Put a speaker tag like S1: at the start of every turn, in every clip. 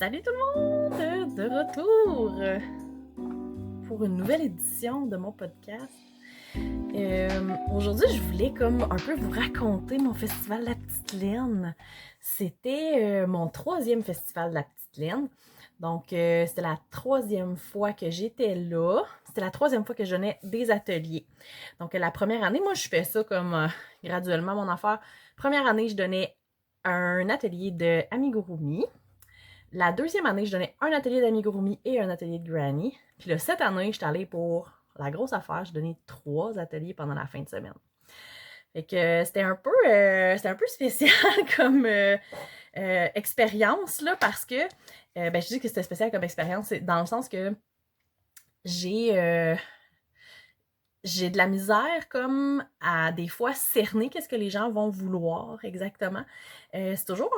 S1: Salut tout le monde! De retour pour une nouvelle édition de mon podcast. Aujourd'hui, je voulais comme un peu vous raconter mon festival La Petite Laine. C'était mon 3e festival de La Petite Laine. Donc, c'était la 3e fois que j'étais là. C'était la 3e fois que je donnais des ateliers. Donc, la première année, moi, je fais ça comme graduellement mon affaire. Première année, je donnais un atelier de amigurumi. La 2e année, je donnais un atelier d'amigurumi et un atelier de granny. Puis là, cette année, j'étais allée pour la grosse affaire. Je donnais 3 ateliers pendant la fin de semaine. Fait que c'était un peu spécial comme expérience, là, parce que, je dis que c'était spécial comme expérience, c'est dans le sens que j'ai de la misère comme à des fois cerner qu'est-ce que les gens vont vouloir exactement. C'est toujours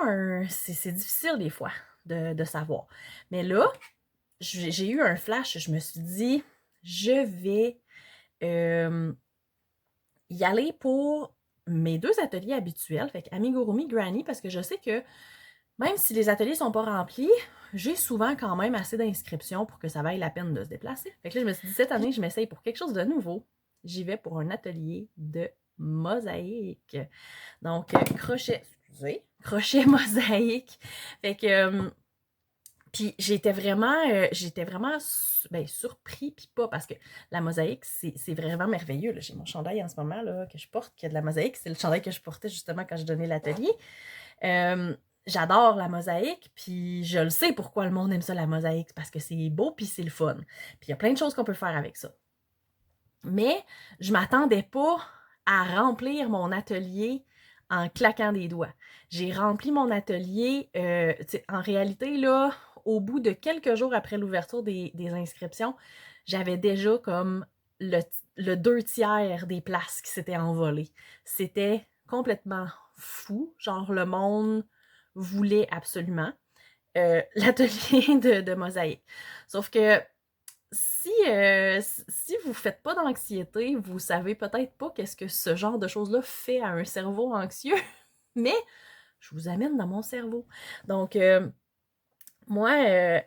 S1: c'est difficile des fois de savoir. Mais là, j'ai eu un flash, je me suis dit, je vais y aller pour mes 2 ateliers habituels, fait amigurumi, granny, parce que je sais que même si les ateliers sont pas remplis, j'ai souvent quand même assez d'inscriptions pour que ça vaille la peine de se déplacer. Fait que là, je me suis dit, cette année, je m'essaye pour quelque chose de nouveau. J'y vais pour un atelier de mosaïque. Donc, crochet mosaïque. Fait que, puis j'étais vraiment surpris, puis pas, parce que la mosaïque, c'est vraiment merveilleux. Là. J'ai mon chandail en ce moment là, que je porte, qui a de la mosaïque. C'est le chandail que je portais justement quand je donnais l'atelier. J'adore la mosaïque, puis je le sais pourquoi le monde aime ça, la mosaïque, parce que c'est beau, puis c'est le fun. Puis il y a plein de choses qu'on peut faire avec ça. Mais je m'attendais pas à remplir mon atelier en claquant des doigts. J'ai rempli mon atelier, en réalité, là, au bout de quelques jours après l'ouverture des inscriptions, j'avais déjà comme le 2/3 des places qui s'étaient envolées. C'était complètement fou. Genre, le monde voulait absolument l'atelier de mosaïque. Sauf que si vous faites pas d'anxiété, vous savez peut-être pas qu'est-ce que ce genre de choses-là fait à un cerveau anxieux, mais je vous amène dans mon cerveau. Donc, moi,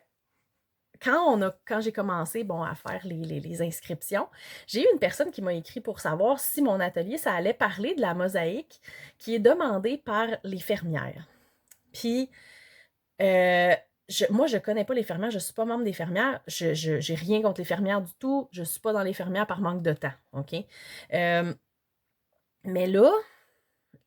S1: quand j'ai commencé à faire les inscriptions, j'ai eu une personne qui m'a écrit pour savoir si mon atelier, ça allait parler de la mosaïque qui est demandée par les fermières. Puis, moi, je connais pas les fermières, je suis pas membre des fermières, j'ai rien contre les fermières du tout, je suis pas dans les fermières par manque de temps, OK? Mais là,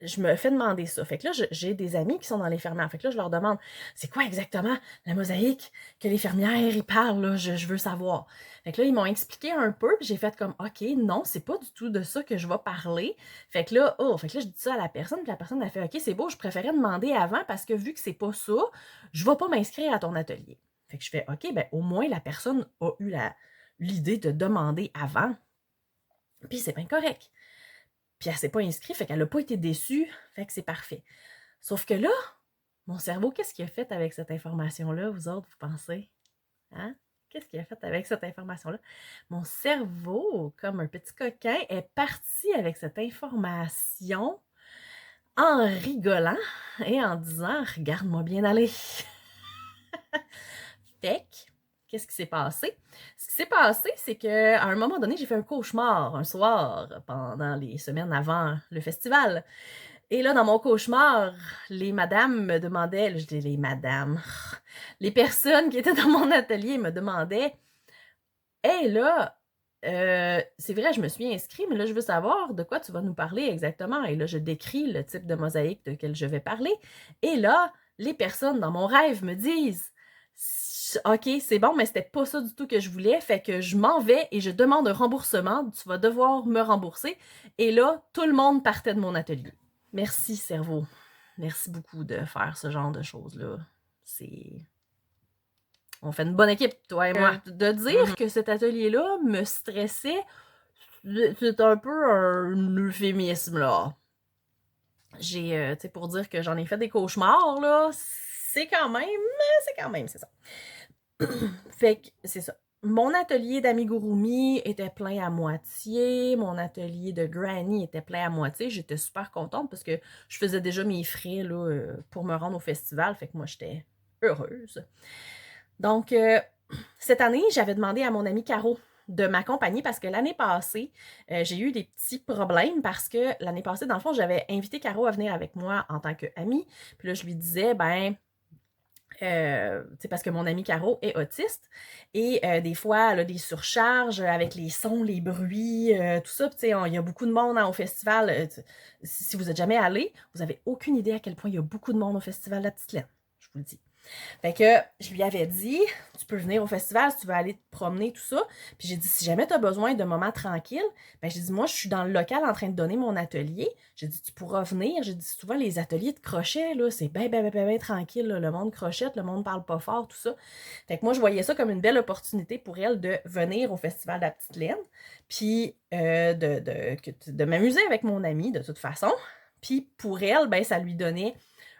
S1: je me fais demander ça. Fait que là, j'ai des amis qui sont dans les fermières. Fait que là, je leur demande, c'est quoi exactement la mosaïque que les fermières, ils parlent, là? Je veux savoir. Fait que là, ils m'ont expliqué un peu, puis j'ai fait comme, OK, non, c'est pas du tout de ça que je vais parler. Fait que là, je dis ça à la personne, puis la personne a fait, OK, c'est beau, je préférais demander avant parce que vu que c'est pas ça, je vais pas m'inscrire à ton atelier. Fait que je fais, OK, au moins la personne a eu l'idée de demander avant. Puis c'est bien correct. Puis elle s'est pas inscrite, fait qu'elle a pas été déçue, fait que c'est parfait. Sauf que là, mon cerveau, qu'est-ce qu'il a fait avec cette information-là, vous autres, vous pensez? Hein? Qu'est-ce qu'il a fait avec cette information-là? Mon cerveau, comme un petit coquin, est parti avec cette information en rigolant et en disant « Regarde-moi bien aller! » Fait que, qu'est-ce qui s'est passé? Ce qui s'est passé, c'est qu'à un moment donné, j'ai fait un cauchemar un soir pendant les semaines avant le festival. Et là, dans mon cauchemar, les madames me demandaient, je dis les madames, les personnes qui étaient dans mon atelier me demandaient « Hey là, c'est vrai, je me suis inscrite, mais là, je veux savoir de quoi tu vas nous parler exactement. » Et là, je décris le type de mosaïque de quel je vais parler. Et là, les personnes dans mon rêve me disent « OK, c'est bon, mais c'était pas ça du tout que je voulais, fait que je m'en vais et je demande un remboursement. Tu vas devoir me rembourser. » Et là, tout le monde partait de mon atelier. Merci, cerveau. Merci beaucoup de faire ce genre de choses-là. On fait une bonne équipe, toi et moi. De dire que cet atelier-là me stressait, c'est un peu un euphémisme, là. Pour dire que j'en ai fait des cauchemars, là, c'est quand même, c'est ça. Fait que, c'est ça. Mon atelier d'amigurumi était plein à moitié. Mon atelier de granny était plein à moitié. J'étais super contente parce que je faisais déjà mes frais là, pour me rendre au festival. Fait que moi, j'étais heureuse. Donc, cette année, j'avais demandé à mon amie Caro de m'accompagner parce que l'année passée, j'ai eu des petits problèmes parce que l'année passée, dans le fond, j'avais invité Caro à venir avec moi en tant qu'amie. Puis là, je lui disais, parce que mon amie Caro est autiste et des fois, elle a des surcharges avec les sons, les bruits, tout ça. Il y a beaucoup de monde au festival. Si vous n'êtes jamais allé, vous n'avez aucune idée à quel point il y a beaucoup de monde au festival de la Petite Laine. Je vous le dis. Fait que je lui avais dit, tu peux venir au festival si tu veux aller te promener, tout ça. Puis j'ai dit, si jamais tu as besoin de moments tranquilles, j'ai dit, moi, je suis dans le local en train de donner mon atelier. J'ai dit, tu pourras venir. J'ai dit, souvent, les ateliers de crochet, là, c'est bien tranquille. Là. Le monde crochette, le monde parle pas fort, tout ça. Fait que moi, je voyais ça comme une belle opportunité pour elle de venir au festival de la Petite Laine. Puis de m'amuser avec mon amie, de toute façon. Puis pour elle, ça lui donnait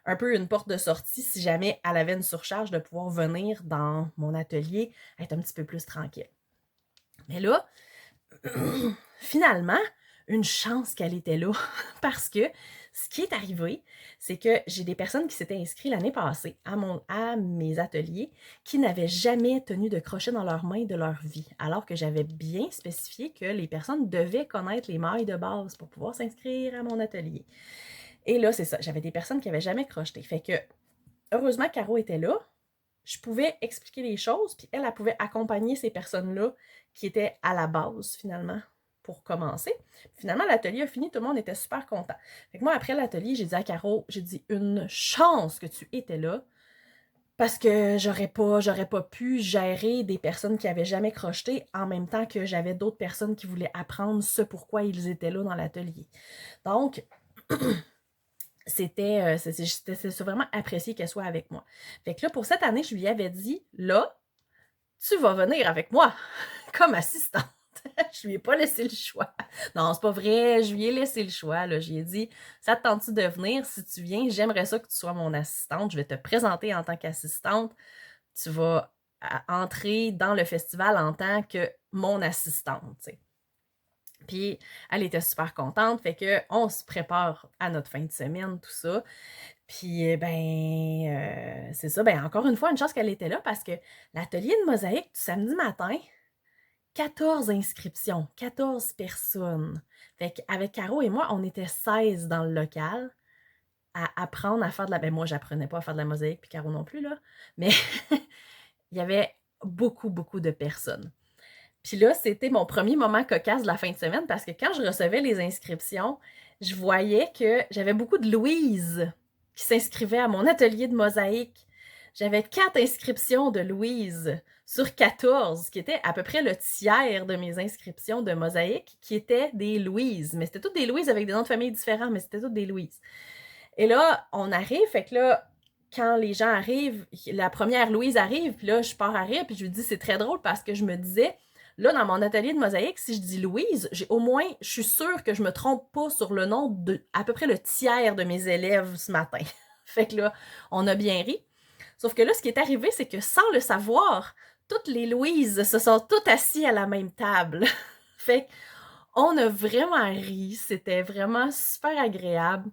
S1: un peu une porte de sortie si jamais elle avait une surcharge de pouvoir venir dans mon atelier, être un petit peu plus tranquille. Mais là, finalement, une chance qu'elle était là parce que ce qui est arrivé, c'est que j'ai des personnes qui s'étaient inscrites l'année passée à mes ateliers qui n'avaient jamais tenu de crochet dans leurs mains de leur vie, alors que j'avais bien spécifié que les personnes devaient connaître les mailles de base pour pouvoir s'inscrire à mon atelier. Et là, c'est ça, j'avais des personnes qui n'avaient jamais crocheté. Fait que, heureusement, Caro était là. Je pouvais expliquer les choses, puis elle pouvait accompagner ces personnes-là qui étaient à la base, finalement, pour commencer. Finalement, l'atelier a fini, tout le monde était super content. Fait que moi, après l'atelier, j'ai dit à Caro, j'ai dit, une chance que tu étais là, parce que j'aurais pas pu gérer des personnes qui n'avaient jamais crocheté en même temps que j'avais d'autres personnes qui voulaient apprendre ce pourquoi ils étaient là dans l'atelier. Donc, c'était vraiment apprécié qu'elle soit avec moi. Fait que là, pour cette année, je lui avais dit, là, tu vas venir avec moi comme assistante. Je lui ai pas laissé le choix. Non, c'est pas vrai, je lui ai laissé le choix. Là. Je lui ai dit, ça te tente-tu de venir? Si tu viens, j'aimerais ça que tu sois mon assistante. Je vais te présenter en tant qu'assistante. Tu vas entrer dans le festival en tant que mon assistante, tu sais. Puis, elle était super contente, fait que on se prépare à notre fin de semaine, tout ça. Puis, c'est ça, encore une fois, une chance qu'elle était là parce que l'atelier de mosaïque du samedi matin, 14 inscriptions, 14 personnes. Fait qu'avec Caro et moi, on était 16 dans le local à apprendre à faire de la... moi, j'apprenais pas à faire de la mosaïque, puis Caro non plus, là. Mais il y avait beaucoup, beaucoup de personnes. Puis là, c'était mon premier moment cocasse de la fin de semaine parce que quand je recevais les inscriptions, je voyais que j'avais beaucoup de Louise qui s'inscrivaient à mon atelier de mosaïque. J'avais 4 inscriptions de Louise sur 14, qui était à peu près le tiers de mes inscriptions de mosaïque, qui étaient des Louise. Mais c'était toutes des Louise avec des noms de famille différents, mais c'était toutes des Louise. Et là, on arrive, fait que là, quand les gens arrivent, la première Louise arrive, puis là, je pars à rire, puis je lui dis, c'est très drôle parce que je me disais, là, dans mon atelier de mosaïque, si je dis Louise, je suis sûre que je me trompe pas sur le nom de à peu près le tiers de mes élèves ce matin. Fait que là, on a bien ri. Sauf que là, ce qui est arrivé, c'est que sans le savoir, toutes les Louises se sont toutes assises à la même table. Fait qu'on a vraiment ri. C'était vraiment super agréable.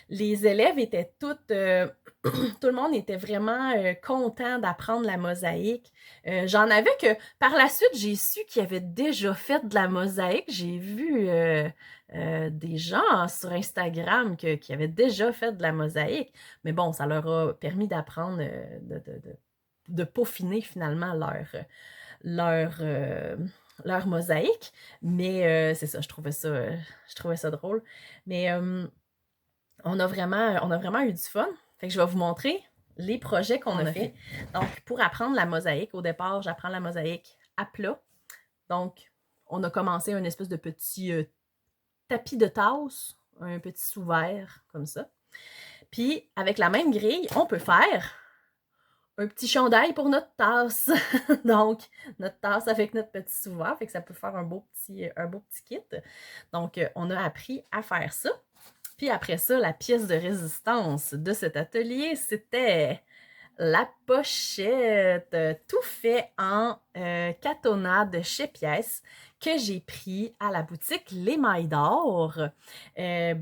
S1: Les élèves étaient toutes... tout le monde était vraiment content d'apprendre la mosaïque. J'en avais que... Par la suite, j'ai su qu'ils avaient déjà fait de la mosaïque. J'ai vu des gens sur Instagram qui avaient déjà fait de la mosaïque. Mais bon, ça leur a permis d'apprendre, de peaufiner finalement leur mosaïque. Mais c'est ça, je trouvais ça drôle. Mais... on a vraiment eu du fun. Fait que je vais vous montrer les projets qu'on a fait. Donc, pour apprendre la mosaïque, au départ, j'apprends la mosaïque à plat. Donc, on a commencé un espèce de petit tapis de tasse, un petit sous-verre, comme ça. Puis, avec la même grille, on peut faire un petit chandail pour notre tasse. Donc, notre tasse avec notre petit sous-verre, fait que ça peut faire un beau petit kit. Donc, on a appris à faire ça. Puis après ça, la pièce de résistance de cet atelier, c'était la pochette, tout fait en catonnade chez Pièces que j'ai pris à la boutique Les Mailles d'Or,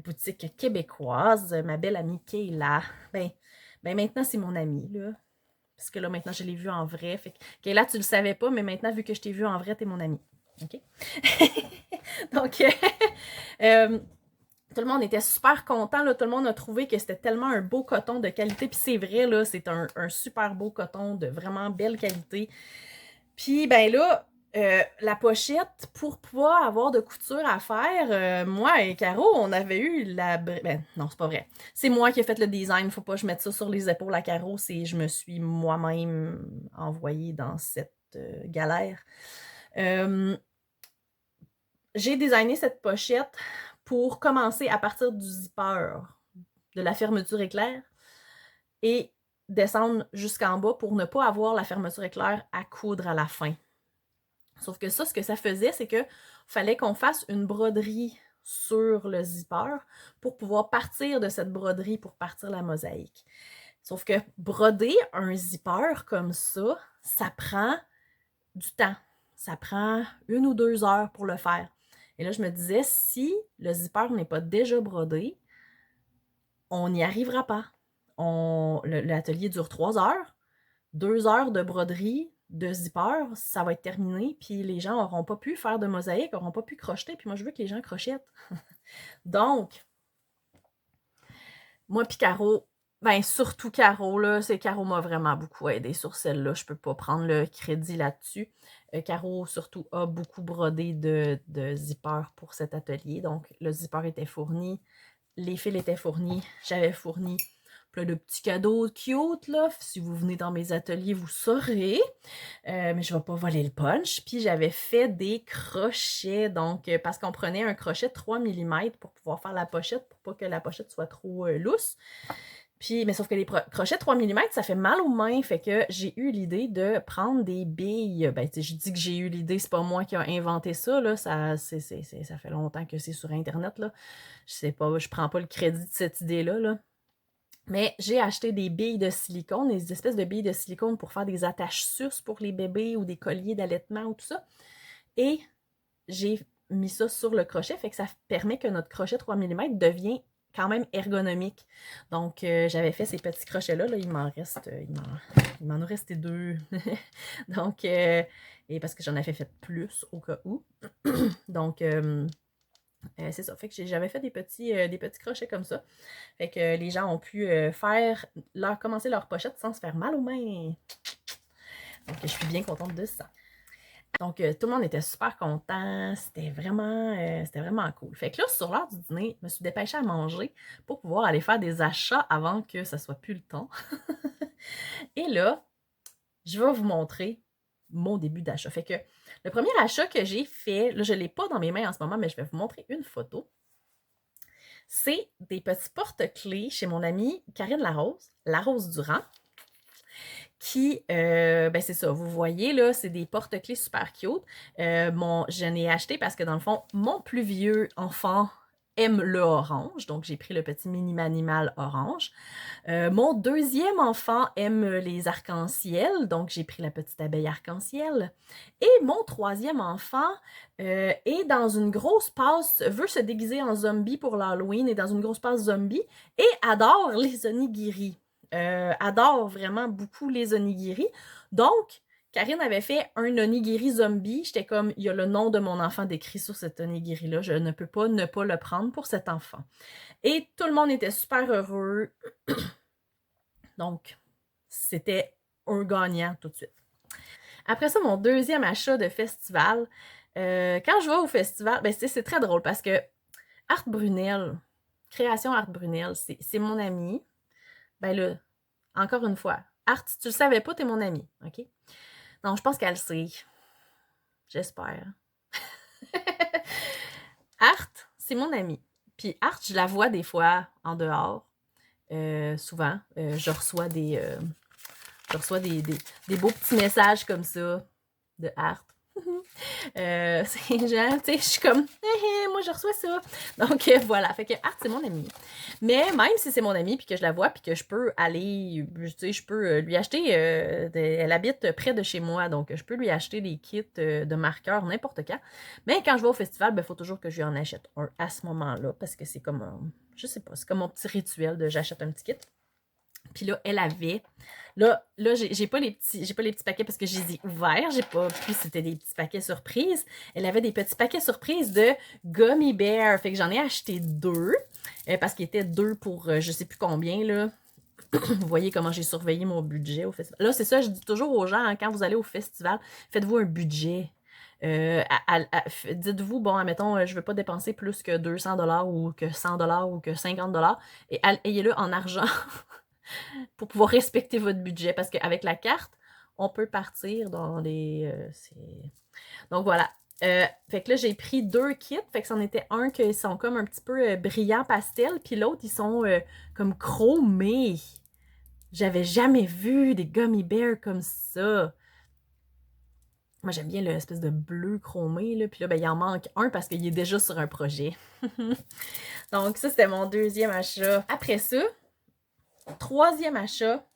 S1: boutique québécoise. Ma belle amie Kayla, Ben maintenant, c'est mon ami, là. Parce que là, maintenant, je l'ai vu en vrai. Fait que là, tu le savais pas, mais maintenant, vu que je t'ai vu en vrai, t'es mon ami. OK? Donc, tout le monde était super content. Là. Tout le monde a trouvé que c'était tellement un beau coton de qualité. Puis c'est vrai, là, c'est un super beau coton de vraiment belle qualité. Puis, ben là, la pochette, pour pas avoir de couture à faire, moi et Caro, on avait eu la... Ben, non, c'est pas vrai. C'est moi qui ai fait le design. Faut pas que je mette ça sur les épaules à Caro. Je me suis moi-même envoyée dans cette galère. J'ai designé cette pochette pour commencer à partir du zipper, de la fermeture éclair, et descendre jusqu'en bas pour ne pas avoir la fermeture éclair à coudre à la fin. Sauf que ça, ce que ça faisait, c'est que fallait qu'on fasse une broderie sur le zipper pour pouvoir partir de cette broderie pour partir la mosaïque. Sauf que broder un zipper comme ça prend du temps. Ça prend 1 ou 2 heures pour le faire. Et là, je me disais, si le zipper n'est pas déjà brodé, on n'y arrivera pas. L'atelier dure 3 heures. 2 heures de broderie, de zipper, ça va être terminé, puis les gens n'auront pas pu faire de mosaïque, n'auront pas pu crocheter, puis moi, je veux que les gens crochettent. Donc, moi puis Caro, ben surtout Caro, là, Caro m'a vraiment beaucoup aidé sur celle-là, je peux pas prendre le crédit là-dessus. Caro, surtout, a beaucoup brodé de zipper pour cet atelier, donc le zipper était fourni, les fils étaient fournis, j'avais fourni plein de petits cadeaux cute, là. Si vous venez dans mes ateliers, vous saurez. Mais je ne vais pas voler le punch. Puis j'avais fait des crochets, donc parce qu'on prenait un crochet de 3 mm pour pouvoir faire la pochette, pour pas que la pochette soit trop lousse. Puis, mais sauf que les crochets de 3 mm, ça fait mal aux mains, fait que j'ai eu l'idée de prendre des billes. Ben, je dis que j'ai eu l'idée, c'est pas moi qui ai inventé ça, là. Ça fait longtemps que c'est sur Internet, là. Je sais pas, je prends pas le crédit de cette idée-là, là. Mais j'ai acheté des billes de silicone, des espèces de billes de silicone pour faire des attaches suces pour les bébés ou des colliers d'allaitement ou tout ça. Et j'ai mis ça sur le crochet, fait que ça permet que notre crochet 3 mm devient quand même ergonomique. Donc, j'avais fait ces petits crochets-là. Là, il m'en a resté 2. Donc, et parce que j'en avais fait plus au cas où. Donc, c'est ça. Fait que j'avais fait des petits crochets comme ça. Fait que les gens ont pu commencer leur pochette sans se faire mal aux mains. Donc, je suis bien contente de ça. Donc, tout le monde était super content. C'était vraiment cool. Fait que là, sur l'heure du dîner, je me suis dépêchée à manger pour pouvoir aller faire des achats avant que ça soit plus le temps. Et là, je vais vous montrer mon début d'achat. Fait que le premier achat que j'ai fait, là, je ne l'ai pas dans mes mains en ce moment, mais je vais vous montrer une photo. C'est des petits porte-clés chez mon amie Karine Larose Durand, qui, ben c'est ça, vous voyez, là, c'est des porte-clés super cute. Je n'ai acheté parce que, dans le fond, mon plus vieux enfant aime le orange, donc j'ai pris le petit mini-manimal orange. Mon deuxième enfant aime les arcs-en-ciel, donc j'ai pris la petite abeille arc-en-ciel. Et mon troisième enfant est dans une grosse passe, veut se déguiser en zombie pour l'Halloween, est dans une grosse passe zombie et adore les onigiri. Adore vraiment beaucoup les onigiri. Donc, Karine avait fait un onigiri zombie. J'étais comme, il y a le nom de mon enfant décrit sur cet onigiri-là. Je ne peux pas ne pas le prendre pour cet enfant. Et tout le monde était super heureux. Donc, c'était un gagnant tout de suite. Après ça, mon deuxième achat de festival. Quand je vais au festival, ben c'est très drôle parce que Art Brunel, Création Art Brunel, c'est mon ami. Ben là, encore une fois, Art, si tu le savais pas, t'es mon ami, OK? Non, je pense qu'elle le sait. J'espère. Art, c'est mon ami. Puis Art, je la vois des fois en dehors. Souvent, je reçois des beaux petits messages comme ça de Art. C'est genre, tu sais, je suis comme, moi je reçois ça. Donc voilà, fait que Art, c'est mon ami. Mais même si c'est mon ami, puis que je la vois, puis que je peux aller, tu sais, je peux lui acheter, elle habite près de chez moi, donc je peux lui acheter des kits de marqueurs n'importe quand. Mais quand je vais au festival, il faut toujours que je lui en achète un à ce moment-là, parce que c'est comme, je sais pas, c'est comme mon petit rituel de j'achète un petit kit. Puis là, elle avait... Là, j'ai pas les petits paquets parce que je les ai ouverts. J'ai pas pu, c'était des petits paquets surprises. Elle avait des petits paquets surprises de Gummy Bear. Fait que j'en ai acheté 2. Parce qu'il était 2 pour je sais plus combien, là. Vous voyez comment j'ai surveillé mon budget au festival. Là, c'est ça, je dis toujours aux gens, hein, quand vous allez au festival, faites-vous un budget. Dites-vous, bon, admettons, je veux pas dépenser plus que 200$ ou que 100$ ou que 50$. Et ayez-le en argent pour pouvoir respecter votre budget. Parce qu'avec la carte, on peut partir dans les... Donc voilà. Fait que là, j'ai pris 2 kits. Fait que c'en était un qui sont comme un petit peu brillants pastel, puis l'autre, ils sont comme chromés. J'avais jamais vu des gummy bears comme ça. Moi, j'aime bien l'espèce de bleu chromé, là. Puis là, ben, il en manque un parce qu'il est déjà sur un projet. Donc, ça, c'était mon 2e achat. Après ça, 3e achat,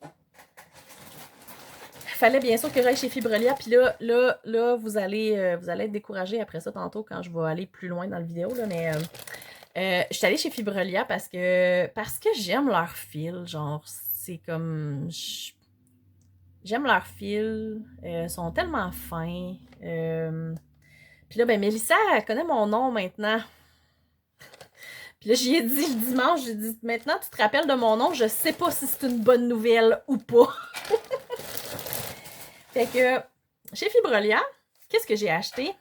S1: il fallait bien sûr que j'aille chez Fibrelia. Puis là, vous allez être découragés après ça tantôt quand je vais aller plus loin dans la vidéo, là. Mais je suis allée chez Fibrelia parce que j'aime leur fil. Genre, c'est comme... J'aime leur fil. Ils sont tellement fins. Puis là, ben, Mélissa, elle connaît mon nom maintenant. Puis là, j'y ai dit le dimanche, j'ai dit, maintenant, tu te rappelles de mon nom, je sais pas si c'est une bonne nouvelle ou pas. Fait que, chez Fibrelia, qu'est-ce que j'ai acheté?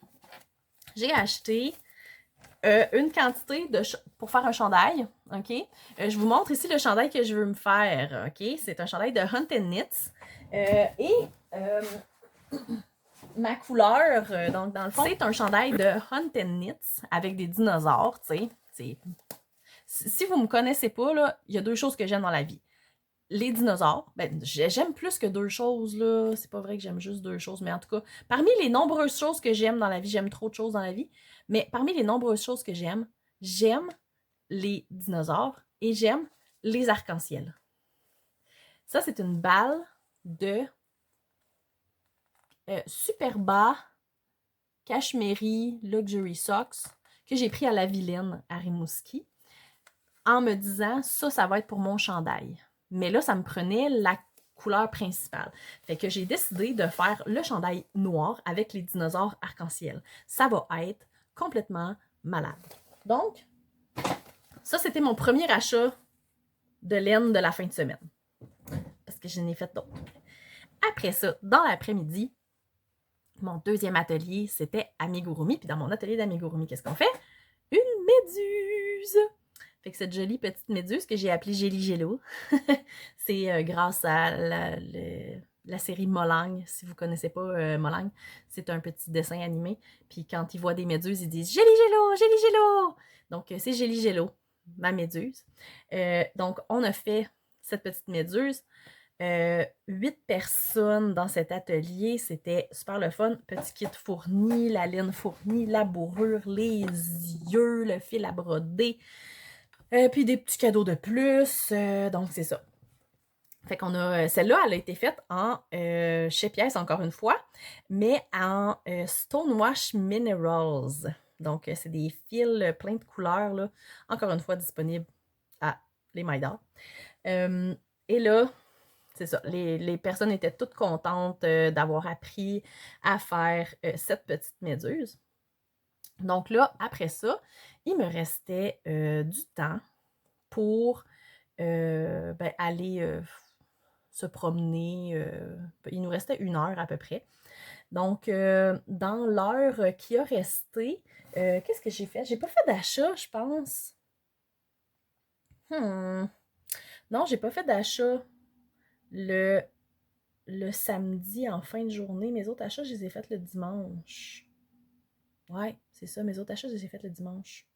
S1: J'ai acheté une quantité pour faire un chandail, OK? Je vous montre ici le chandail que je veux me faire, OK? C'est un chandail de Hunt Knits. Ma couleur, donc dans le fond, c'est un chandail de Hunt Knits avec des dinosaures, tu sais. Si vous me connaissez pas, là, il y a 2 choses que j'aime dans la vie. Les dinosaures, ben, j'aime plus que 2 choses, là. C'est pas vrai que j'aime juste 2 choses, mais en tout cas, parmi les nombreuses choses que j'aime dans la vie, j'aime trop de choses dans la vie, mais parmi les nombreuses choses que j'aime les dinosaures et j'aime les arcs-en-ciel. Ça, c'est une balle de Superba Cashmere Luxury Socks que j'ai pris à la Vilaine à Rimouski en me disant ça va être pour mon chandail. Mais là, ça me prenait la couleur principale. Fait que j'ai décidé de faire le chandail noir avec les dinosaures arc-en-ciel. Ça va être complètement malade. Donc, ça, c'était mon premier achat de laine de la fin de semaine. Parce que je n'ai fait d'autres. Après ça, dans l'après-midi, mon 2e atelier, c'était Amigurumi. Puis dans mon atelier d'Amigurumi, qu'est-ce qu'on fait? Une méduse! Fait que cette jolie petite méduse que j'ai appelée Jelly Jello, c'est grâce à la série Molang. Si vous ne connaissez pas Molang, c'est un petit dessin animé. Puis quand ils voient des méduses, ils disent Jelly Jello, Jelly Jello! Donc c'est Jelly Jello, ma méduse. Donc on a fait cette petite méduse. 8 personnes dans cet atelier, c'était super le fun. Petit kit fourni, la laine fournie, la bourrure, les yeux, le fil à broder, puis des petits cadeaux de plus. Donc c'est ça. Fait qu'on a, celle-là, elle a été faite en chez Pièce encore une fois, mais en Stonewash Minerals. Donc c'est des fils plein de couleurs, là, encore une fois disponibles à les Maïda. Et là, c'est ça, les personnes étaient toutes contentes d'avoir appris à faire cette petite méduse. Donc là, après ça, il me restait du temps pour aller se promener. Il nous restait 1 heure à peu près. Donc, dans l'heure qui a resté, qu'est-ce que j'ai fait? J'ai pas fait d'achat, je pense. Non, j'ai pas fait d'achat le samedi en fin de journée. Mes autres achats, je les ai faits le dimanche. Ouais, c'est ça. Mes autres achats, je les ai faits le dimanche.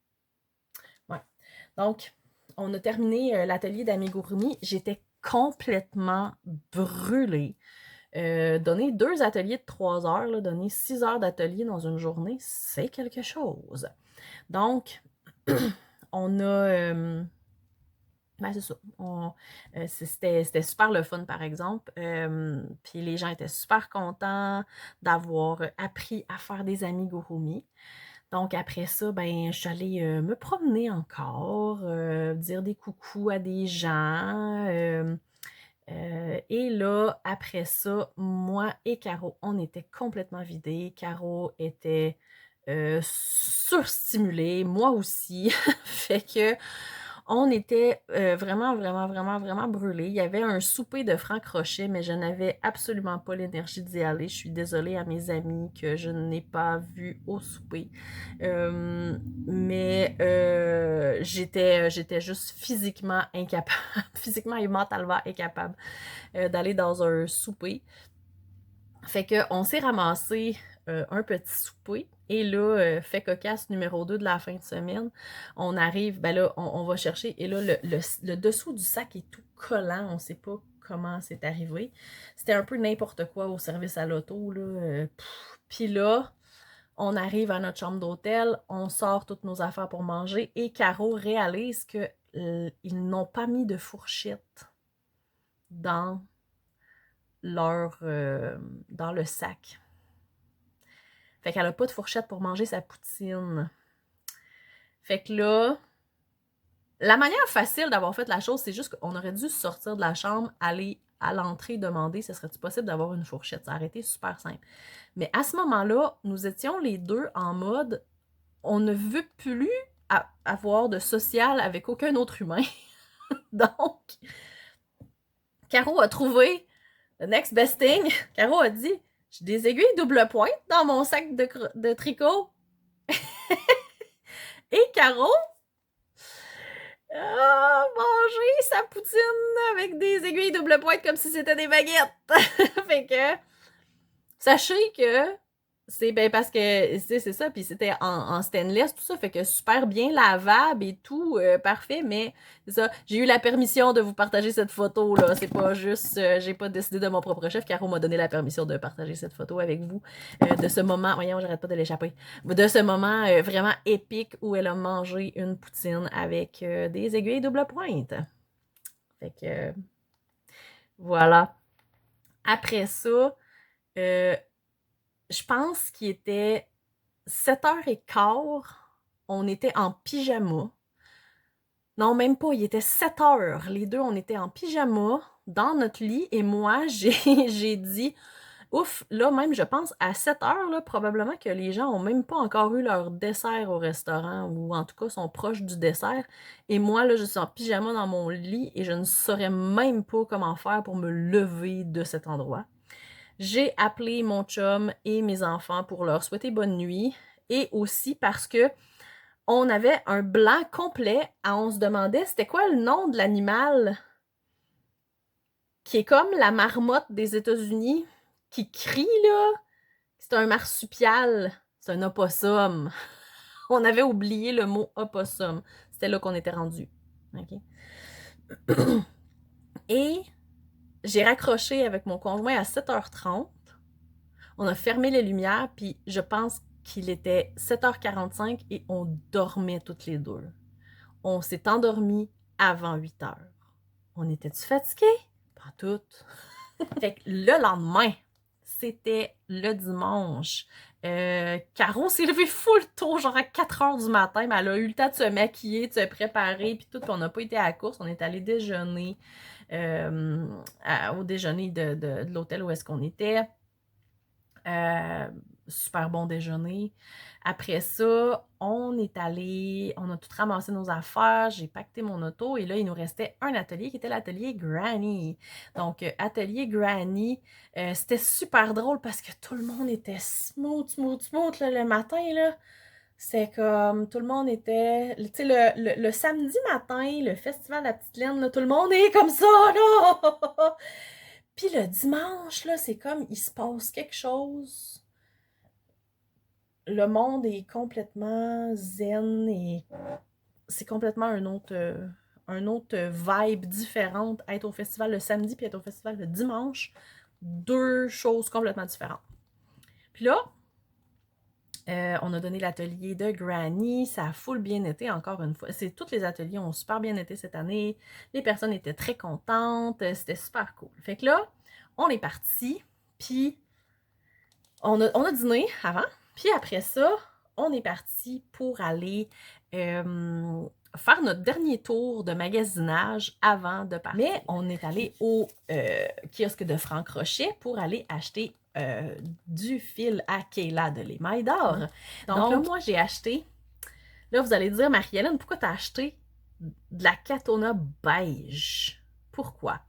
S1: Ouais. Donc, on a terminé l'atelier d'Amigurumi. J'étais complètement brûlée. Donner 2 ateliers de 3 heures, là, donner 6 heures d'atelier dans une journée, c'est quelque chose. Donc, on a... ben, c'est ça. C'était super le fun, par exemple. Puis les gens étaient super contents d'avoir appris à faire des amigurumi. Donc après ça, ben, je suis allée me promener encore, dire des coucous à des gens. Et là, après ça, moi et Caro, on était complètement vidés. Caro était surstimulée, moi aussi. Fait que on était vraiment, vraiment, vraiment, vraiment brûlés. Il y avait un souper de francs crochets, mais je n'avais absolument pas l'énergie d'y aller. Je suis désolée à mes amis que je n'ai pas vu au souper. Mais j'étais juste physiquement incapable, physiquement et mentalement incapable d'aller dans un souper. Fait qu'on s'est ramassé un petit souper. Et là, fait cocasse numéro 2 de la fin de semaine, on arrive, ben là, on va chercher. Et là, le dessous du sac est tout collant. On sait pas comment c'est arrivé. C'était un peu n'importe quoi au service à l'auto, là. Puis là, on arrive à notre chambre d'hôtel, on sort toutes nos affaires pour manger et Caro réalise que ils n'ont pas mis de fourchette dans dans le sac. Fait qu'elle a pas de fourchette pour manger sa poutine. Fait que là, la manière facile d'avoir fait la chose, c'est juste qu'on aurait dû sortir de la chambre, aller à l'entrée demander ce serait-tu possible d'avoir une fourchette. Ça aurait été super simple. Mais à ce moment-là, nous étions les deux en mode on ne veut plus avoir de social avec aucun autre humain. Donc, Caro a trouvé le next best thing. Caro a dit j'ai des aiguilles double pointe dans mon sac de tricot. Et Caro a mangé sa poutine avec des aiguilles double pointe comme si c'était des baguettes. Fait que, sachez que c'est ben parce que c'est ça, puis c'était en stainless, tout ça, fait que super bien lavable et tout, parfait, mais c'est ça, j'ai eu la permission de vous partager cette photo, là, c'est pas juste, j'ai pas décidé de mon propre chef, Caro m'a donné la permission de partager cette photo avec vous, de ce moment, voyons, j'arrête pas de l'échapper, de ce moment vraiment épique où elle a mangé une poutine avec des aiguilles double pointe. Fait que, voilà. Après ça, je pense qu'il était 7h15, on était en pyjama. Non, même pas, il était 7h. Les deux, on était en pyjama dans notre lit et moi, j'ai dit, ouf, là même, je pense, à 7h, là, probablement que les gens ont même pas encore eu leur dessert au restaurant ou en tout cas sont proches du dessert. Et moi, là, je suis en pyjama dans mon lit et je ne saurais même pas comment faire pour me lever de cet endroit. J'ai appelé mon chum et mes enfants pour leur souhaiter bonne nuit et aussi parce que on avait un blanc complet. On se demandait c'était quoi le nom de l'animal qui est comme la marmotte des États-Unis qui crie là. C'est un marsupial. C'est un opossum. On avait oublié le mot opossum. C'était là qu'on était rendu. Okay? Et j'ai raccroché avec mon conjoint à 7h30. On a fermé les lumières, puis je pense qu'il était 7h45 et on dormait toutes les deux. On s'est endormis avant 8h. On était-tu fatigués? Pas toutes. Fait que le lendemain, c'était le dimanche. Caro s'est levée full tôt, genre à 4h du matin, mais elle a eu le temps de se maquiller, de se préparer, puis tout, puis on n'a pas été à la course, on est allé déjeuner au déjeuner de l'hôtel où est-ce qu'on était. Super bon déjeuner. Après ça, on est allé, on a tout ramassé nos affaires, j'ai pacté mon auto et là, il nous restait un atelier qui était l'atelier Granny. Donc, atelier Granny, c'était super drôle parce que tout le monde était smooth là, le matin, là. C'est comme, tout le monde était, tu sais, le samedi matin, le festival de la Petite Laine, là, tout le monde est comme ça, là! Puis le dimanche, là, c'est comme, il se passe quelque chose. Le monde est complètement zen et c'est complètement un autre vibe différente. Être au festival le samedi puis être au festival le dimanche, deux choses complètement différentes. Puis là, on a donné l'atelier de Granny, ça a full bien été encore une fois. Tous les ateliers ont super bien été cette année. Les personnes étaient très contentes, c'était super cool. Fait que là, on est parti, puis on a dîné avant, puis après ça, on est parti pour aller faire notre dernier tour de magasinage avant de partir. Mais on est allé au kiosque de Franck Rochet pour aller acheter du fil à Kayla de l'émail d'or. Donc là, moi, j'ai acheté... Là, vous allez dire, Marie-Hélène, pourquoi tu as acheté de la Katona beige? Pourquoi?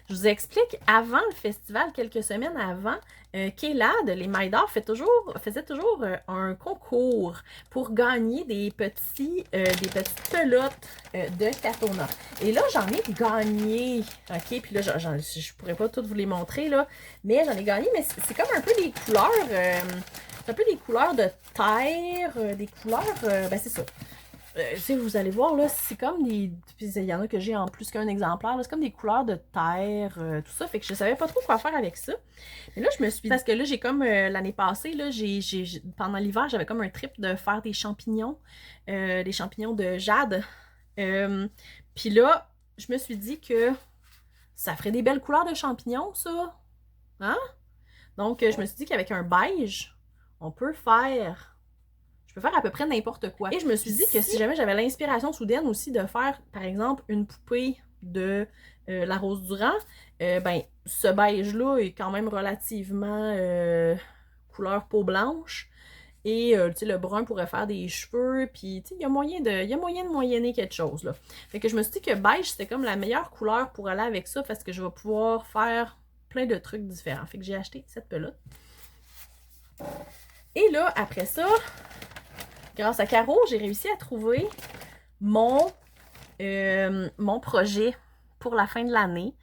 S1: Je vous explique, avant le festival, quelques semaines avant, Kayla de l'émail d'or faisait toujours un concours pour gagner des petites pelotes de Katona. Et là, j'en ai gagné, ok? Puis là, je pourrais pas toutes vous les montrer, là, mais j'en ai gagné, mais c'est comme un peu des couleurs, c'est un peu des couleurs de terre, des couleurs, ben c'est ça. Vous allez voir, là, c'est comme des... Puis il y en a que j'ai en plus qu'un exemplaire. C'est comme des couleurs de terre, tout ça. Fait que je savais pas trop quoi faire avec ça. Mais là, je me suis dit... Parce que là, j'ai comme l'année passée, là, pendant l'hiver, j'avais comme un trip de faire des champignons de jade. Puis là, je me suis dit que ça ferait des belles couleurs de champignons, ça. Hein? Donc, je me suis dit qu'avec un beige, on peut faire... Je peux faire à peu près n'importe quoi. Et je me suis dit que si jamais j'avais l'inspiration soudaine aussi de faire, par exemple, une poupée de la Rose Durand, ben, ce beige-là est quand même relativement couleur peau blanche. Et le brun pourrait faire des cheveux, puis il y a moyen de moyenner quelque chose, là. Fait que je me suis dit que beige, c'était comme la meilleure couleur pour aller avec ça, parce que je vais pouvoir faire plein de trucs différents. Fait que j'ai acheté cette pelote. Et là, après ça... Grâce à Caro, j'ai réussi à trouver mon projet pour la fin de l'année.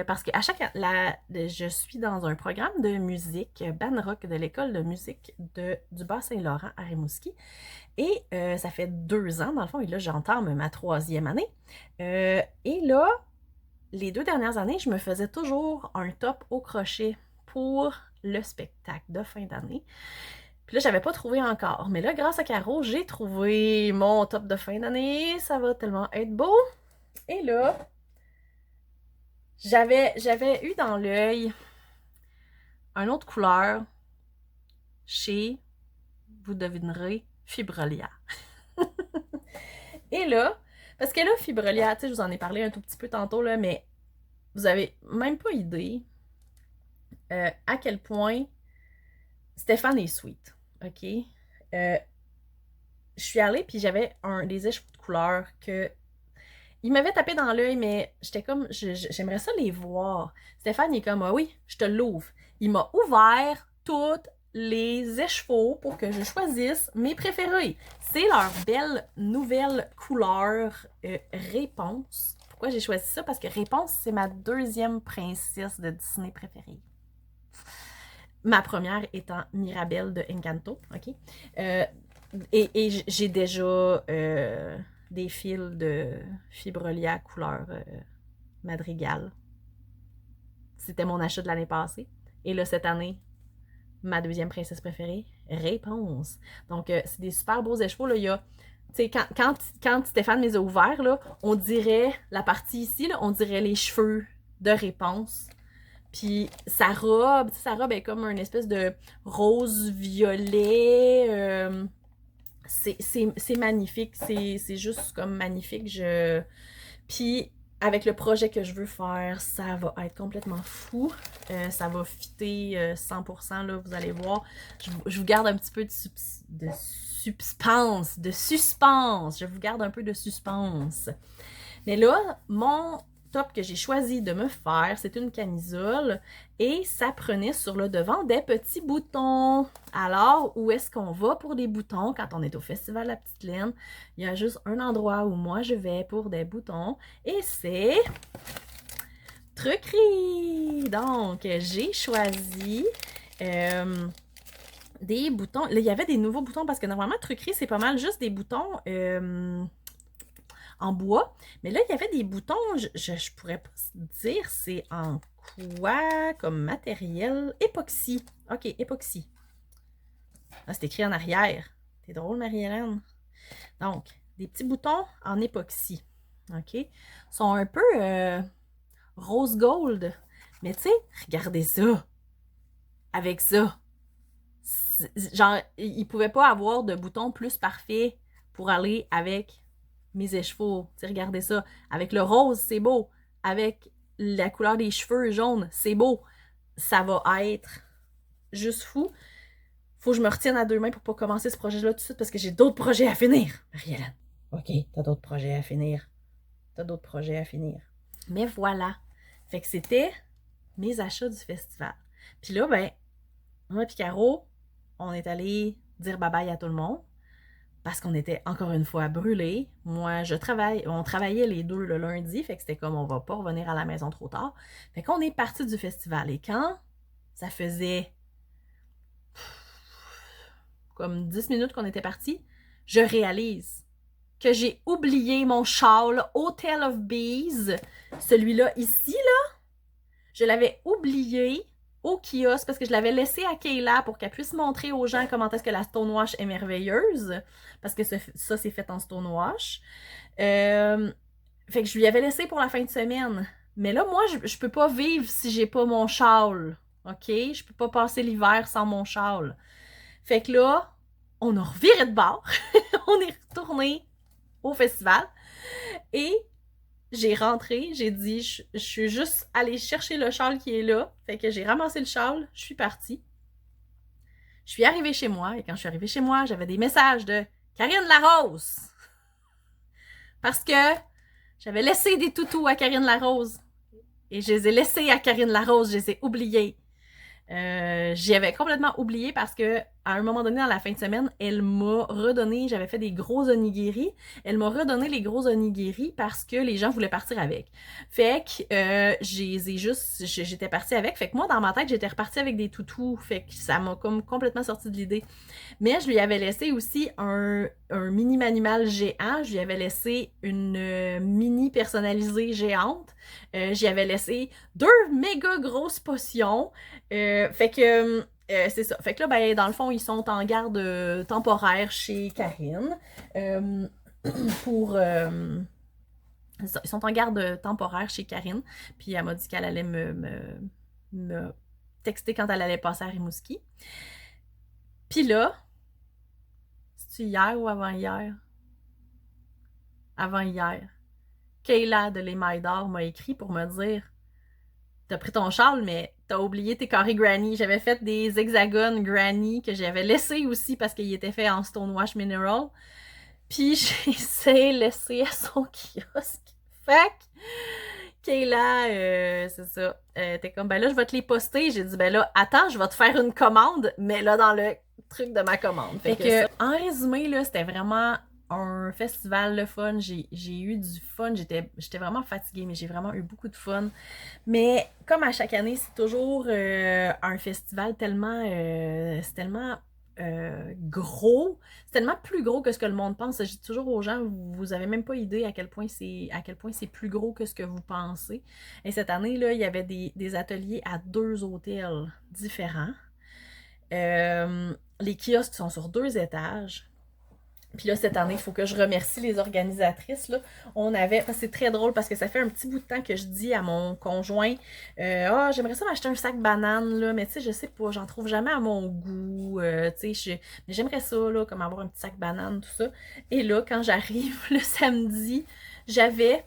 S1: Parce qu'à je suis dans un programme de musique, band rock de l'école de musique du Bas-Saint-Laurent à Rimouski. Et ça fait 2 ans, dans le fond, et là, j'entame ma 3e année. Et là, les 2 dernières années, je me faisais toujours un top au crochet pour le spectacle de fin d'année. Puis là, j'avais pas trouvé encore. Mais là, grâce à Caro, j'ai trouvé mon top de fin d'année. Ça va tellement être beau. Et là, j'avais eu dans l'œil une autre couleur chez, vous devinerez, Fibrelia. Et là, parce que là, Fibrelia, tu sais, je vous en ai parlé un tout petit peu tantôt, là, mais vous avez même pas idée à quel point Stéphane est sweet. OK? Je suis allée, puis j'avais des écheveaux de couleur que... Il m'avait tapé dans l'œil, mais j'étais comme... J'aimerais ça les voir. Stéphane, il est comme, ah oui, je te l'ouvre. Il m'a ouvert toutes les écheveaux pour que je choisisse mes préférés. C'est leur belle nouvelle couleur Réponse. Pourquoi j'ai choisi ça? Parce que Réponse, c'est ma 2e princesse de Disney préférée. Ma première étant Mirabelle de Encanto, ok? Et j'ai déjà des fils de Fibrelia couleur Madrigal. C'était mon achat de l'année passée. Et là, cette année, ma 2e princesse préférée, Réponse. Donc, c'est des super beaux écheveaux. Là. Il y a, quand Stéphane les a ouverts, là, on dirait, la partie ici, là, on dirait les cheveux de Réponse. Puis sa robe est comme une espèce de rose-violet. C'est magnifique. C'est juste comme magnifique. Puis avec le projet que je veux faire, ça va être complètement fou. Ça va fitter 100%, là, vous allez voir. Je vous garde un petit peu de suspense. Je vous garde un peu de suspense. Mais là, mon top que j'ai choisi de me faire, c'est une camisole et ça prenait sur le devant des petits boutons. Alors, où est-ce qu'on va pour des boutons quand on est au Festival La Petite Laine? Il y a juste un endroit où moi je vais pour des boutons et c'est Truquerie. Donc, j'ai choisi des boutons. Là, il y avait des nouveaux boutons parce que normalement, Truquerie, c'est pas mal juste des boutons en bois. Mais là, il y avait des boutons, je pourrais pas dire c'est en quoi comme matériel. Époxy. OK, époxy. Ah, c'est écrit en arrière. C'est drôle, Marie-Hélène. Donc, des petits boutons en époxy. OK? Ils sont un peu rose gold. Mais tu sais, regardez ça. Avec ça. Genre, il ne pouvait pas avoir de boutons plus parfaits pour aller avec mes écheveaux, tu sais, regardez ça. Avec le rose, c'est beau. Avec la couleur des cheveux jaune, c'est beau. Ça va être juste fou. Faut que je me retienne à deux mains pour pas commencer ce projet-là tout de suite parce que j'ai d'autres projets à finir. Marie-Hélène. OK, t'as d'autres projets à finir. T'as d'autres projets à finir. Mais voilà. Fait que c'était mes achats du festival. Puis là, ben, moi et Caro, on est allé dire bye-bye à tout le monde parce qu'on était encore une fois brûlés. Moi, on travaillait les deux le lundi, fait que c'était comme on va pas revenir à la maison trop tard. Fait qu'on est parti du festival. Et quand ça faisait comme 10 minutes qu'on était parti, je réalise que j'ai oublié mon châle Hotel of Bees, celui-là ici, là. Je l'avais oublié au kiosque parce que je l'avais laissé à Kayla pour qu'elle puisse montrer aux gens comment est-ce que la stonewash est merveilleuse, parce que ça c'est fait en stonewash. Fait que je lui avais laissé pour la fin de semaine. Mais là, moi, je peux pas vivre si j'ai pas mon châle. OK? Je peux pas passer l'hiver sans mon châle. Fait que là, on a reviré de bord. On est retourné au festival. Et j'ai rentré, j'ai dit, je suis juste allée chercher le châle qui est là. Fait que j'ai ramassé le châle, je suis partie. Je suis arrivée chez moi, et quand je suis arrivée chez moi, j'avais des messages de Karine Larose. Parce que j'avais laissé des toutous à Karine Larose. Et je les ai laissés à Karine Larose, je les ai oubliés. J'y avais complètement oublié parce que à un moment donné dans la fin de semaine, elle m'a redonné, j'avais fait des gros onigiri, elle m'a redonné les gros onigiri parce que les gens voulaient partir avec. Fait que j'étais partie avec, fait que moi dans ma tête j'étais repartie avec des toutous, fait que ça m'a comme complètement sorti de l'idée. Mais je lui avais laissé aussi un mini animal géant, je lui avais laissé une mini personnalisée géante, j'y avais laissé 2 méga grosses potions. Fait que c'est ça. Fait que là, ben, dans le fond, ils sont en garde temporaire chez Karine. Pour. Ils sont en garde temporaire chez Karine. Puis elle m'a dit qu'elle allait me texter quand elle allait passer à Rimouski. Puis là, c'est-tu hier ou avant-hier? Avant-hier. Kayla de l'Émail d'Or m'a écrit pour me dire t'as pris ton châle, mais t'as oublié tes carrés Granny. J'avais fait des hexagones Granny que j'avais laissés aussi parce qu'ils étaient faits en Stonewash Mineral. Puis j'ai laissé à son kiosque. Fait que Kayla, c'est ça. T'es comme, ben là, je vais te les poster. J'ai dit, ben là, attends, je vais te faire une commande, mais là, dans le truc de ma commande. Fait que en résumé, là, c'était vraiment un festival le fun. J'ai eu du fun. J'étais vraiment fatiguée, mais j'ai vraiment eu beaucoup de fun. Mais comme à chaque année, c'est toujours un festival tellement, c'est tellement gros, c'est tellement plus gros que ce que le monde pense. Je dis toujours aux gens, vous avez même pas idée à quel point c'est plus gros que ce que vous pensez. Et cette année là, il y avait des ateliers à 2 hôtels différents. Les kiosques sont sur 2 étages. Puis là, cette année, il faut que je remercie les organisatrices. Là. C'est très drôle parce que ça fait un petit bout de temps que je dis à mon conjoint j'aimerais ça m'acheter un sac banane, là, mais tu sais, je sais pas, j'en trouve jamais à mon goût. Mais j'aimerais ça, là, comme avoir un petit sac banane, tout ça. Et là, quand j'arrive le samedi, j'avais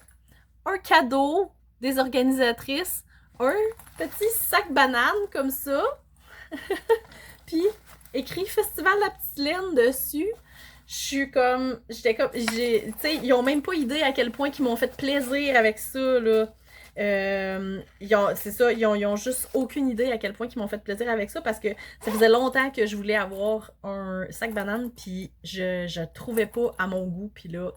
S1: un cadeau des organisatrices, un petit sac banane comme ça, puis écrit Festival La Petite Laine dessus. Tu sais, ils ont même pas idée à quel point ils m'ont fait plaisir avec ça, là. C'est ça, ils ont juste aucune idée à quel point ils m'ont fait plaisir avec ça parce que ça faisait longtemps que je voulais avoir un sac banane puis je trouvais pas à mon goût puis là,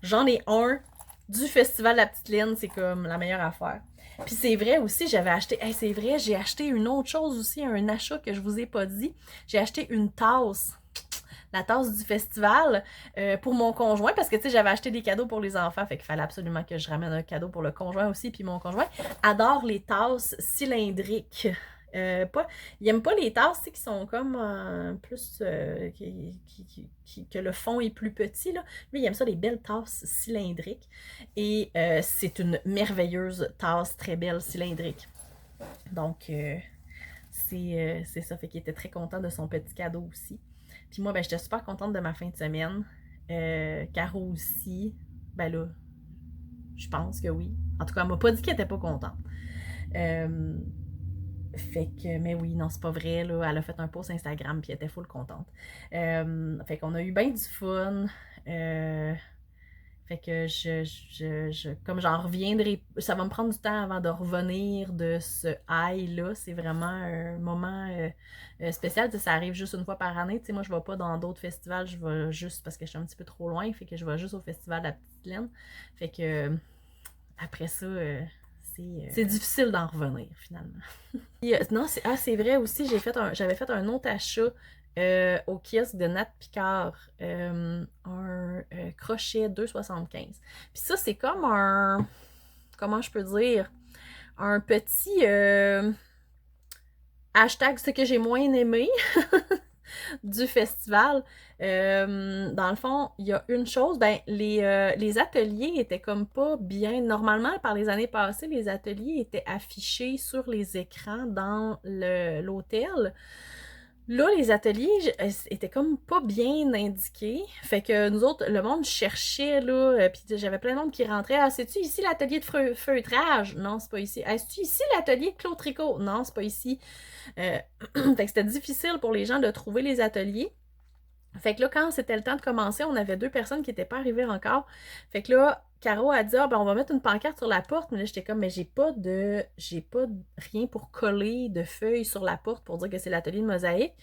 S1: j'en ai un du Festival La Petite Laine, c'est comme la meilleure affaire. Puis c'est vrai aussi, c'est vrai, j'ai acheté une autre chose aussi, un achat que je vous ai pas dit. J'ai acheté une tasse, la tasse du festival pour mon conjoint parce que tu sais j'avais acheté des cadeaux pour les enfants, fait qu'il fallait absolument que je ramène un cadeau pour le conjoint aussi. Puis mon conjoint adore les tasses cylindriques. Il aime pas les tasses qui sont comme plus que le fond est plus petit là. Lui il aime ça les belles tasses cylindriques et c'est une merveilleuse tasse très belle cylindrique. Donc c'est ça, fait qu'il était très content de son petit cadeau aussi. Puis moi, ben, j'étais super contente de ma fin de semaine. Caro aussi. Ben là, je pense que oui. En tout cas, elle m'a pas dit qu'elle était pas contente. Fait que, mais oui, non, c'est pas vrai, là. Elle a fait un post Instagram puis elle était full contente. Fait qu'on a eu bien du fun. Fait que comme j'en reviendrai, ça va me prendre du temps avant de revenir de ce high-là. C'est vraiment un moment spécial. Ça arrive juste une fois par année. Moi, je vais pas dans d'autres festivals. Je vais juste parce que je suis un petit peu trop loin. Fait que je vais juste au festival de la Petite Laine. Fait que après ça, c'est difficile d'en revenir finalement. Non, c'est vrai aussi, j'avais fait un autre achat au kiosque de Nat Picard, un crochet 2,75. Puis ça, c'est comme comment je peux dire, un petit hashtag ce que j'ai moins aimé du festival. Dans le fond, il y a une chose, les ateliers étaient comme pas bien. Normalement, par les années passées, les ateliers étaient affichés sur les écrans dans l'hôtel. Là, les ateliers étaient comme pas bien indiqués. Fait que nous autres, le monde cherchait, là, puis j'avais plein de monde qui rentrait. Ah, c'est-tu ici l'atelier de feutrage? Non, c'est pas ici. Ah, c'est-tu ici l'atelier de clos tricot? Non, c'est pas ici. Fait que c'était difficile pour les gens de trouver les ateliers. Fait que là, quand c'était le temps de commencer, on avait 2 personnes qui n'étaient pas arrivées encore. Fait que là, Caro a dit, ah, ben, on va mettre une pancarte sur la porte. Mais là, j'étais comme, mais j'ai pas rien pour coller de feuilles sur la porte pour dire que c'est l'atelier de mosaïque.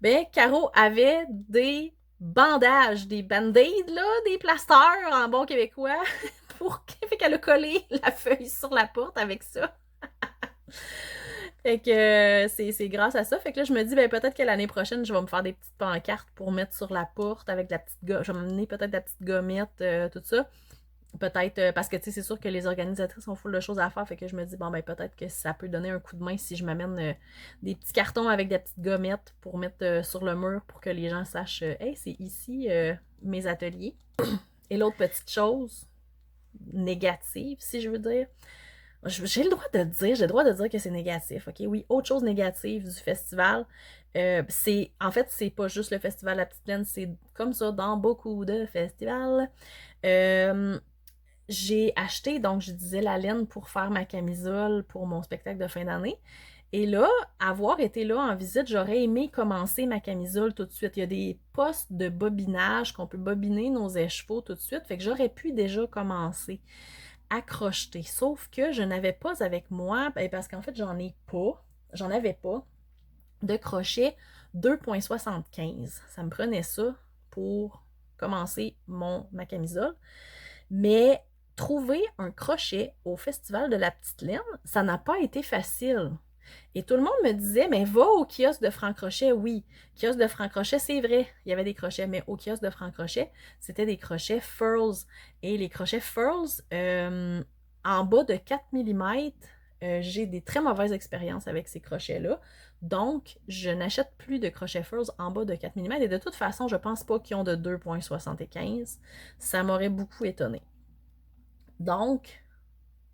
S1: Ben, Caro avait des bandages, des band-aids, là, des plasters en bon québécois. Fait qu'elle a collé la feuille sur la porte avec ça. Fait que c'est grâce à ça. Fait que là, je me dis, ben peut-être que l'année prochaine, je vais me faire des petites pancartes pour mettre sur la porte avec la petite gomme. Je vais m'amener peut-être la petite gommette, tout ça. Peut-être, parce que tu sais, c'est sûr que les organisatrices ont full de choses à faire. Fait que je me dis, bon, ben peut-être que ça peut donner un coup de main si je m'amène des petits cartons avec des petites gommettes pour mettre sur le mur pour que les gens sachent, hey, c'est ici mes ateliers. Et l'autre petite chose négative, si je veux dire, j'ai le droit de dire, j'ai le droit de dire que c'est négatif, ok? Oui, autre chose négative du festival, en fait, c'est pas juste le festival La Petite Plaine, c'est comme ça dans beaucoup de festivals. J'ai acheté, donc je disais, la laine pour faire ma camisole pour mon spectacle de fin d'année. Et là, avoir été là en visite, j'aurais aimé commencer ma camisole tout de suite. Il y a des postes de bobinage qu'on peut bobiner nos écheveaux tout de suite, fait que j'aurais pu déjà commencer à crocheter. Sauf que je n'avais pas avec moi, parce qu'en fait, j'en avais pas de crochet 2,75. Ça me prenait ça pour commencer ma camisole. Mais trouver un crochet au Festival de la Petite Laine, ça n'a pas été facile. Et tout le monde me disait, mais va au kiosque de Franck Crochet. Oui, kiosque de Franck Crochet, c'est vrai, il y avait des crochets, mais au kiosque de Franck Crochet, c'était des crochets Furls. Et les crochets Furls, en bas de 4 mm, j'ai des très mauvaises expériences avec ces crochets-là. Donc, je n'achète plus de crochets Furls en bas de 4 mm. Et de toute façon, je pense pas qu'ils ont de 2,75. Ça m'aurait beaucoup étonné. Donc,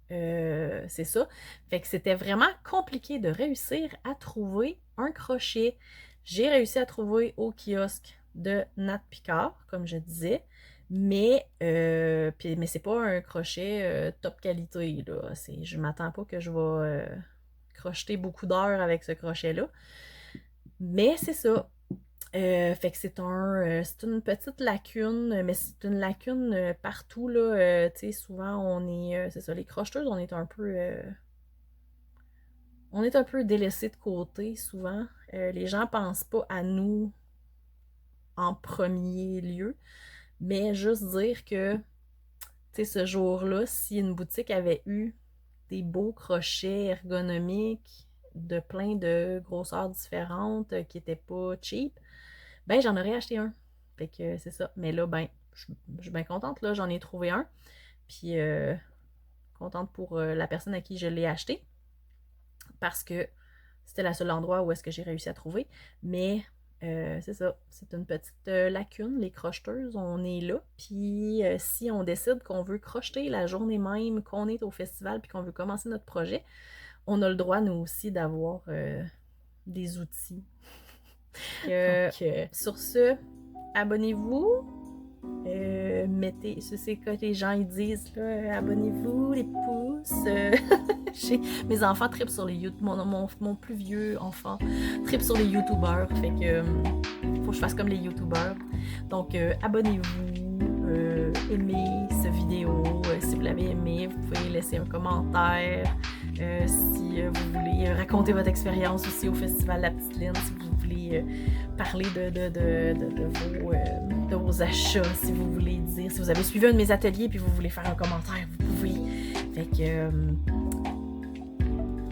S1: c'est ça. Fait que c'était vraiment compliqué de réussir à trouver un crochet. J'ai réussi à trouver au kiosque de Nat Picard, comme je disais, mais c'est pas un crochet top qualité, là. Je m'attends pas que je vais crocheter beaucoup d'heures avec ce crochet-là. Mais c'est ça. Fait que c'est une petite lacune, mais c'est une lacune partout, là. Tu sais, souvent, c'est ça, les crocheteuses, on est un peu délaissés de côté, souvent. Les gens pensent pas à nous en premier lieu, mais juste dire que, tu sais, ce jour-là, si une boutique avait eu des beaux crochets ergonomiques de plein de grosseurs différentes qui étaient pas cheap, ben j'en aurais acheté un. Fait que c'est ça. Mais là, ben, je suis bien contente, là, j'en ai trouvé un. Puis contente pour la personne à qui je l'ai acheté. Parce que c'était le seul endroit où est-ce que j'ai réussi à trouver. Mais c'est ça, c'est une petite lacune, les crocheteuses, on est là. Puis si on décide qu'on veut crocheter la journée même qu'on est au festival puis qu'on veut commencer notre projet, on a le droit, nous aussi, d'avoir des outils. Donc, sur ce, abonnez-vous, Mettez, c'est que les gens ils disent, là, abonnez-vous, les pouces. Mes enfants trippent sur les YouTube. Mon plus vieux enfant trippe sur les YouTubeurs. Fait que faut que je fasse comme les YouTubeurs. Donc, abonnez-vous, aimez cette vidéo. Si vous l'avez aimé, vous pouvez laisser un commentaire. Si vous voulez raconter votre expérience aussi au Festival La Petite Lune, si vous voulez parler de vos achats, si vous voulez dire, si vous avez suivi un de mes ateliers puis vous voulez faire un commentaire, vous pouvez. Fait que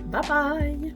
S1: bye bye!